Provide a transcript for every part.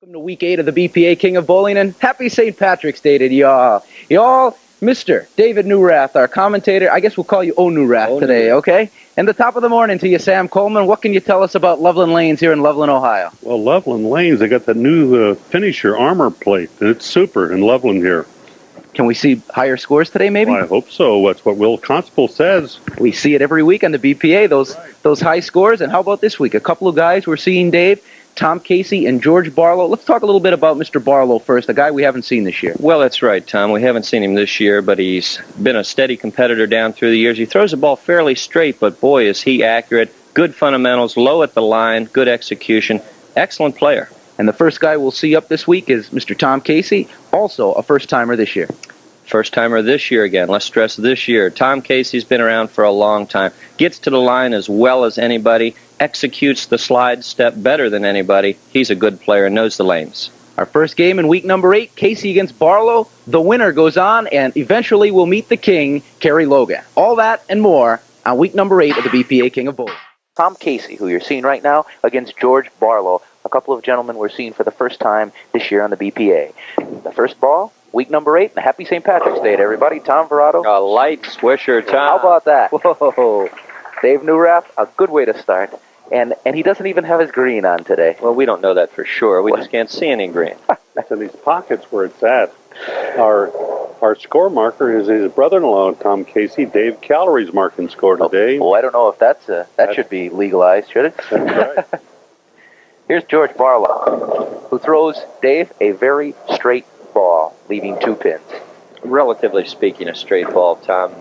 Welcome to week 8 of the BPA King of Bowling, and happy St. Patrick's Day to y'all. Y'all, Mr. David Newrath, our commentator. I guess we'll call you O Newrath today, okay? And the top of the morning to you, Sam Coleman. What can you tell us about Loveland Lanes here in Loveland, Ohio? Well, Loveland Lanes, they got the new finisher armor plate, and it's super in Loveland here. Can we see higher scores today, maybe? Well, I hope so. That's what Will Constable says. We see it every week on the BPA, those high scores. And how about this week? A couple of guys we're seeing, Dave. Tom Kasee and George Barlow. Let's talk a little bit about Mr. Barlow first, a guy we haven't seen this year. Well, that's right, Tom. We haven't seen him this year, but he's been a steady competitor down through the years. He throws the ball fairly straight, but boy, is he accurate. Good fundamentals, low at the line, good execution. Excellent player. And the first guy we'll see up this week is Mr. Tom Kasee, also a first-timer this year. First-timer this year again. Let's stress this year. Tom Kasee's been around for a long time. Gets to the line as well as anybody. Executes the slide step better than anybody. He's a good player and knows the lanes. Our first game in week number 8, Kasee against Barlow. The winner goes on and eventually will meet the king, Kerry Logan. All that and more on week number 8 of the BPA King of Bowling. Tom Kasee, who you're seeing right now, against George Barlow. A couple of gentlemen we're seeing for the first time this year on the BPA. The first ball, week number 8, and happy St. Patrick's Day to everybody. Tom Verrado. A light swisher, Tom. How about that? Whoa. Dave Newrath, a good way to start. And he doesn't even have his green on today. Well, we don't know that for sure. We just can't see any green. It's in these pockets where it's at. Our score marker is his brother-in-law, Tom Kasee. Dave Calories marking score today. Oh, I don't know if that should be legalized, should it? That's right. Here's George Barlow, who throws Dave a very straight ball, leaving 2 pins. Relatively speaking, a straight ball, Tom.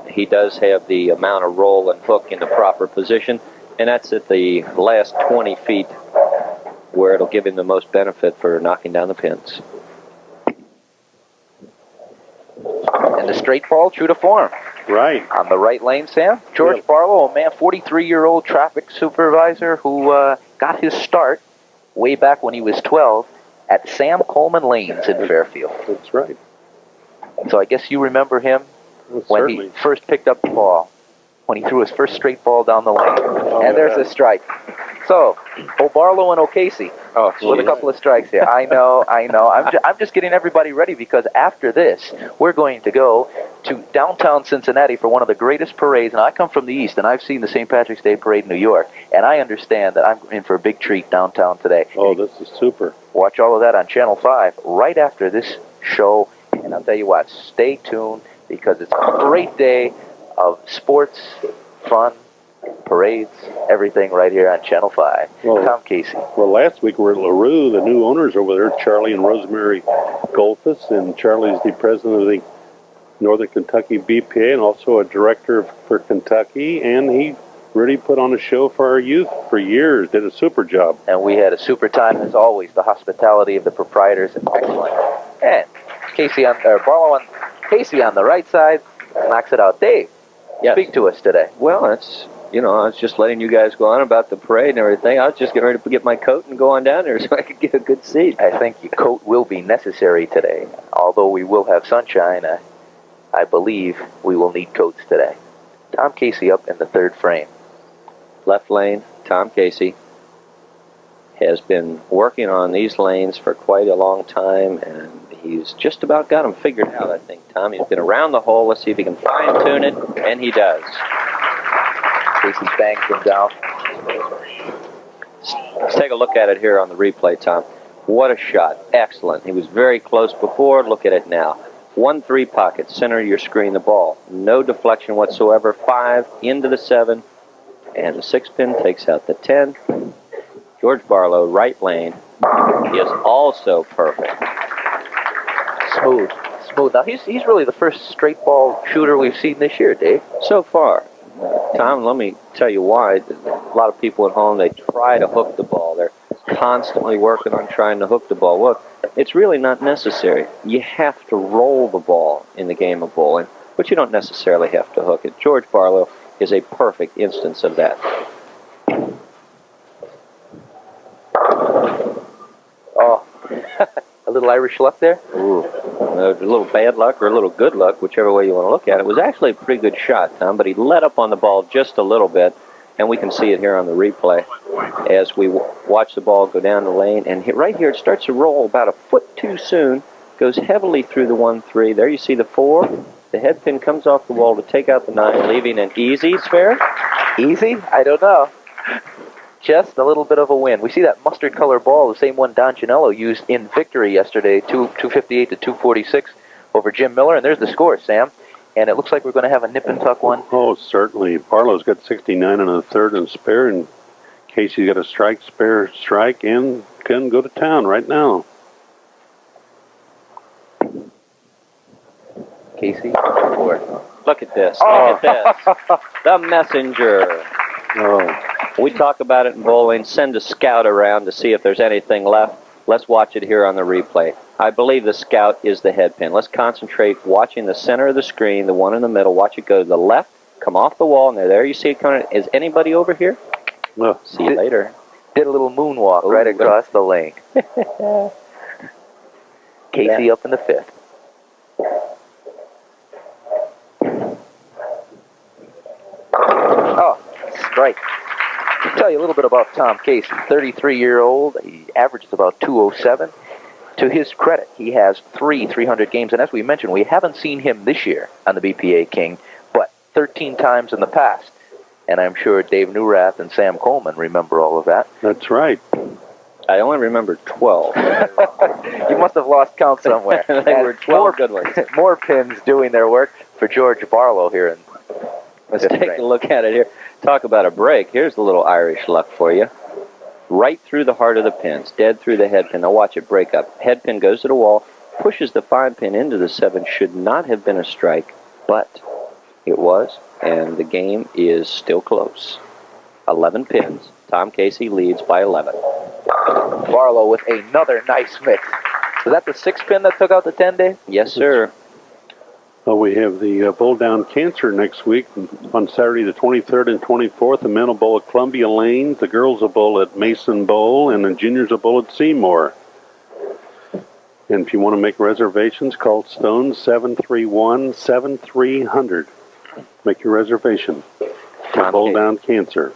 He does have the amount of roll and hook in the proper position, and that's at the last 20 feet where it'll give him the most benefit for knocking down the pins. And the straight ball, true to form. Right. On the right lane, Sam. George Barlow, a man, 43-year-old traffic supervisor who got his start way back when he was 12 at Sam Coleman Lanes in Fairfield. That's right. So I guess you remember him when he first picked up the ball, when he threw his first straight ball down the lane. And there's a strike. So, Barlow and Kasee with a couple of strikes here. I know. I'm just getting everybody ready because after this, we're going to go to downtown Cincinnati for one of the greatest parades. And I come from the East, and I've seen the St. Patrick's Day Parade in New York. And I understand that I'm in for a big treat downtown today. Oh, this is super. Watch all of that on Channel 5 right after this show. And I'll tell you what, stay tuned because it's a great day of sports, fun, parades, everything right here on Channel 5. Well, Tom Kasee. Well, last week we were at LaRue. The new owners over there, Charlie and Rosemary Golfus, and Charlie's the president of the Northern Kentucky BPA and also a director for Kentucky, and he really put on a show for our youth for years, did a super job. And we had a super time, as always. The hospitality of the proprietors, excellent. And Barlow on Kasee on the right side, knocks it out. Dave, speak to us today. Well, it's, I was just letting you guys go on about the parade and everything. I was just getting ready to get my coat and go on down there so I could get a good seat. I think your coat will be necessary today. Although we will have sunshine, I believe we will need coats today. Tom Kasee up in the third frame. Left lane, Tom Kasee has been working on these lanes for quite a long time, and he's just about got them figured out, I think, Tom. He's been around the hole. Let's see if he can fine-tune it, and he does. Kasee bangs him down. Let's take a look at it here on the replay, Tom. What a shot. Excellent. He was very close before. Look at it now. 1-3 pocket, center of your screen, the ball. No deflection whatsoever. 5 into the 7, and the 6-pin takes out the 10. George Barlow, right lane, is also perfect. Smooth. Now, he's really the first straight ball shooter we've seen this year, Dave. So far. Tom, let me tell you why. A lot of people at home, they try to hook the ball. They're constantly working on trying to hook the ball. Well, it's really not necessary. You have to roll the ball in the game of bowling, but you don't necessarily have to hook it. George Barlow is a perfect instance of that. Oh, a little Irish luck there? Ooh. A little bad luck or a little good luck, whichever way you want to look at it. It was actually a pretty good shot, Tom, but he let up on the ball just a little bit, and we can see it here on the replay as we Watch the ball go down the lane, and right here it starts to roll about a foot too soon. Goes heavily through the 1-3. There you see the 4. The head pin comes off the wall to take out the 9, leaving an easy spare. Easy? I don't know. Just a little bit of a win. We see that mustard color ball, the same one Don Ginello used in victory yesterday, 258 to 246 over Jim Miller. And there's the score, Sam. And it looks like we're going to have a nip and tuck one. Oh, certainly. Barlow's got 69 and a third and spare, and Kasee's got a strike, spare, strike, and can go to town right now. Kasee, look at this. Look at this. The messenger. Oh. We talk about it in bowling. Send a scout around to see if there's anything left. Let's watch it here on the replay. I believe the scout is the head pin. Let's concentrate watching the center of the screen, the one in the middle. Watch it go to the left, come off the wall, and there you see it coming. Is anybody over here? No. See you later. Did a little moonwalk right across the lane. Kasee up in the 5th. Oh, strike. I'll tell you a little bit about Tom Kasee. 33-year-old. He averages about 207. To his credit, he has 300 games. And as we mentioned, we haven't seen him this year on the BPA King, but 13 times in the past. And I'm sure Dave Neurath and Sam Coleman remember all of that. That's right. I only remember 12. You must have lost count somewhere. They were 12 good ones. More pins doing their work for George Barlow here. Let's take a look at it here. Talk about a break. Here's a little Irish luck for you. Right through the heart of the pins, dead through the head pin. Now watch it break up. Head pin goes to the wall, pushes the 5 pin into the 7. Should not have been a strike, but it was, and the game is still close. 11 pins. Tom Kasee leads by 11. Barlow with another nice mix. Was that the 6 pin that took out the 10, Dave? Yes, sir. Well, we have the Bowl Down Cancer next week on Saturday the 23rd and 24th. The men will bowl at Columbia Lanes, the girls will bowl at Mason Bowl, and the juniors will bowl at Seymour. And if you want to make reservations, call Stone 731-7300. Make your reservation for Bowl Down Cancer.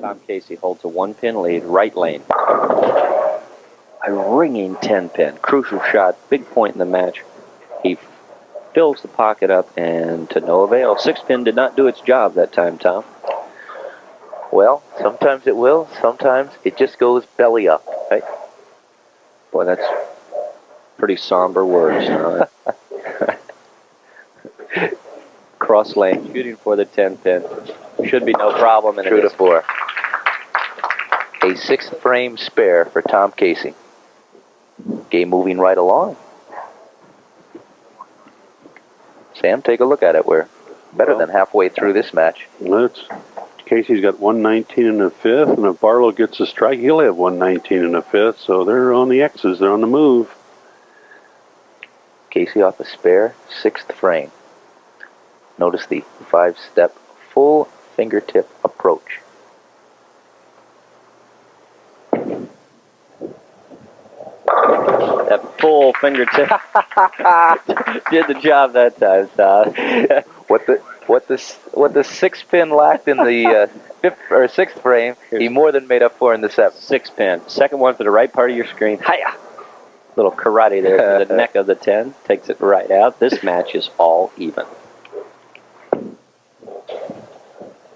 Tom Kasee holds a 1-pin lead, right lane. A ringing 10-pin, crucial shot, big point in the match. He fills the pocket up, and to no avail. 6-pin did not do its job that time, Tom. Well, sometimes it will. Sometimes it just goes belly up. Right? Boy, that's pretty somber words. Huh? Cross lane, shooting for the 10-pin. Should be no problem. True to 4. A 6th frame spare for Tom Kasee. Game moving right along. Sam, take a look at it. We're better than halfway through this match. Kasee's got 119 in the 5th, and if Barlow gets a strike, he'll have 119 in the 5th, so they're on the X's. They're on the move. Kasee off a spare, 6th frame. Notice the 5-step full fingertip approach. That full fingertip did the job that time, Tom. What the 6-pin lacked in the 5th or 6th frame, he more than made up for in the 7th. 6-pin. Second one for the right part of your screen. Hiya! Little karate there to the neck of the 10. Takes it right out. This match is all even.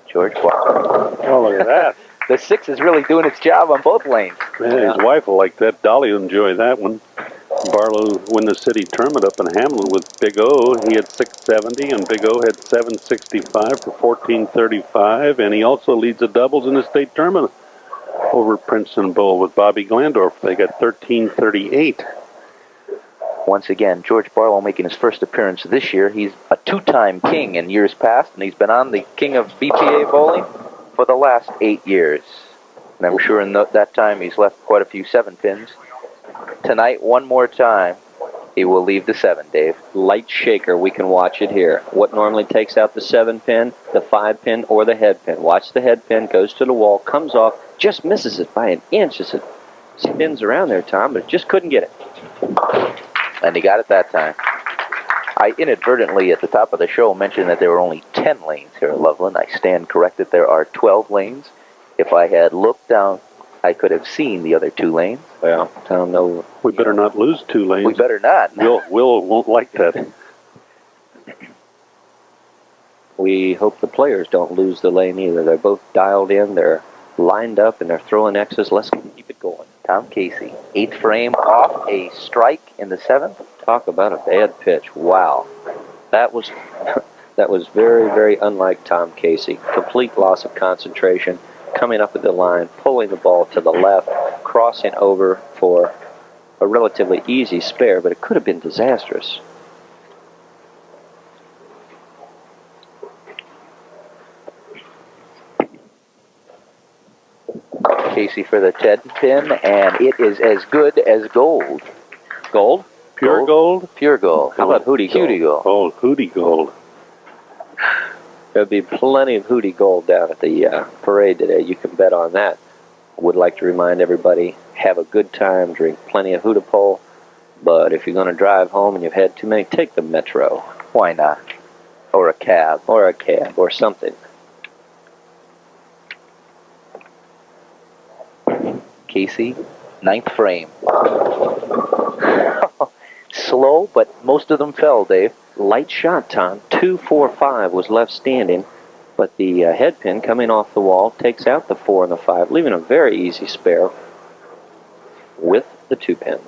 George Barlow. Oh, look at that. The 6 is really doing its job on both lanes. Man, his wife will like that. Dolly will enjoy that one. Barlow win the city tournament up in Hamlin with Big O. He had 670, and Big O had 765 for 1435, and he also leads the doubles in the state tournament over Princeton Bowl with Bobby Glandorf. They got 1338. Once again, George Barlow making his first appearance this year. He's a 2-time king in years past, and he's been on the King of BPA bowling for the last 8 years. And I'm sure in that time he's left quite a few 7-pins. Tonight, one more time, he will leave the 7, Dave. Light shaker, we can watch it here. What normally takes out the 7-pin, the 5-pin, or the head pin? Watch the head pin, goes to the wall, comes off, just misses it by an inch as it spins around there, Tom, but just couldn't get it. And he got it that time. I inadvertently, at the top of the show, mentioned that there were only 10 lanes here at Loveland. I stand corrected. There are 12 lanes. If I had looked down I could have seen the other 2 lanes. Well, Tom, no. We better not lose 2 lanes. We better not. Will won't like that. We hope the players don't lose the lane either. They're both dialed in. They're lined up, and they're throwing X's. Let's keep it going. Tom Kasee, 8th frame off a strike in the 7th. Talk about a bad pitch. Wow. That was that was very, very unlike Tom Kasee. Complete loss of concentration, coming up at the line, pulling the ball to the left, crossing over for a relatively easy spare, but it could have been disastrous. Kasee for the 10 pin, and it is as good as gold. Gold? Pure gold? Pure gold. How about Hootie gold? Hootie gold. Oh, Hootie gold. There'll be plenty of Hootie gold down at the parade today. You can bet on that. I would like to remind everybody, have a good time, drink plenty of Hudepohl, but if you're going to drive home and you've had too many, take the Metro. Why not? Or a cab. Or a cab, or something. Kasee, 9th frame. Slow, but most of them fell, Dave. Light shot, Tom. 2-4-5 was left standing, but the head pin coming off the wall takes out the 4 and the 5, leaving a very easy spare with the 2 pin.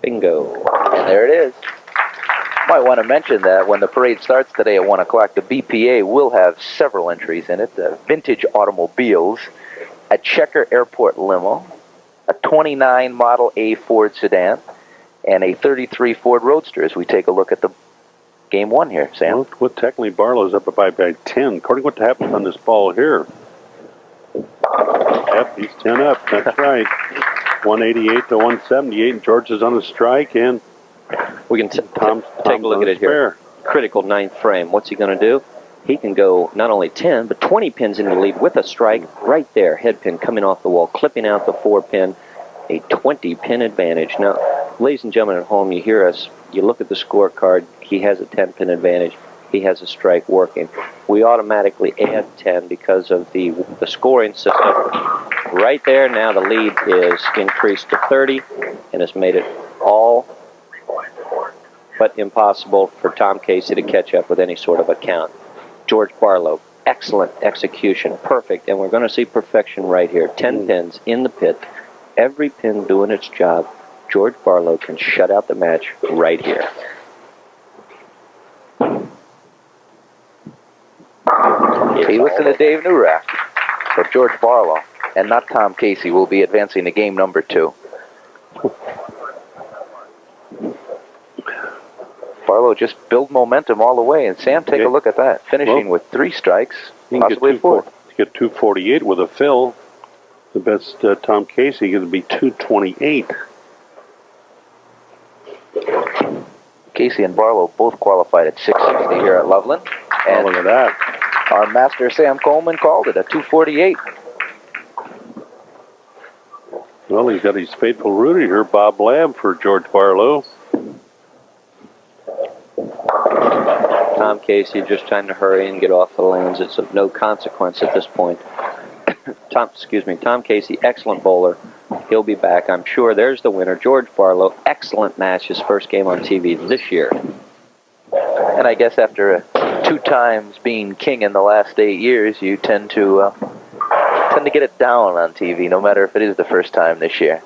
Bingo. And there it is. Might want to mention that when the parade starts today at 1 o'clock, the BPA will have several entries in it. Vintage automobiles, a Checker Airport limo, a 29 Model A Ford sedan, and a 33 Ford Roadster as we take a look at the game 1 here, Sam. Well, technically Barlow's up by 10. According to what happens on this ball here. Yep, he's 10 up. That's right. 188 to 178, and George is on a strike, and we can take a look at it here. Critical 9th frame. What's he going to do? He can go not only 10, but 20 pins into the lead with a strike right there. Head pin coming off the wall, clipping out the 4 pin. A 20 pin advantage. Now, ladies and gentlemen at home, you hear us. You look at the scorecard. He has a 10 pin advantage. He has a strike working. We automatically add 10 because of the scoring system. Right there, now the lead is increased to 30 and has made it all but impossible for Tom Kasee to catch up with any sort of a count. George Barlow, excellent execution, perfect, and we're going to see perfection right here. 10 pins in the pit, every pin doing its job. George Barlow can shut out the match right here. Hey, listen to Dave Newrack. But George Barlow and not Tom Kasee will be advancing to game number 2. Barlow just built momentum all the way, and Sam, take a look at that. Finishing with 3 strikes, possibly 4. Get 248 with a fill. The best Tom Kasee going to be 228. Kasee and Barlow both qualified at 660 here at Loveland. And look at that. Our master Sam Coleman called it a 248. Well, he's got his faithful rooter here, Bob Lab, for George Barlow. Tom Kasee just trying to hurry and get off the lanes. It's of no consequence at this point. Tom Kasee, excellent bowler. He'll be back, I'm sure. There's the winner, George Barlow. Excellent match, his first game on TV this year. And I guess after 2 times being king in the last 8 years, you tend to get it down on TV, no matter if it is the first time this year.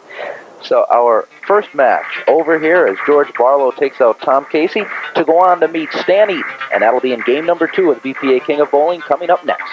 So our first match over here as George Barlow takes out Tom Kasee to go on to meet Stan Eaton, and that'll be in game number 2 of the BPA King of Bowling coming up next.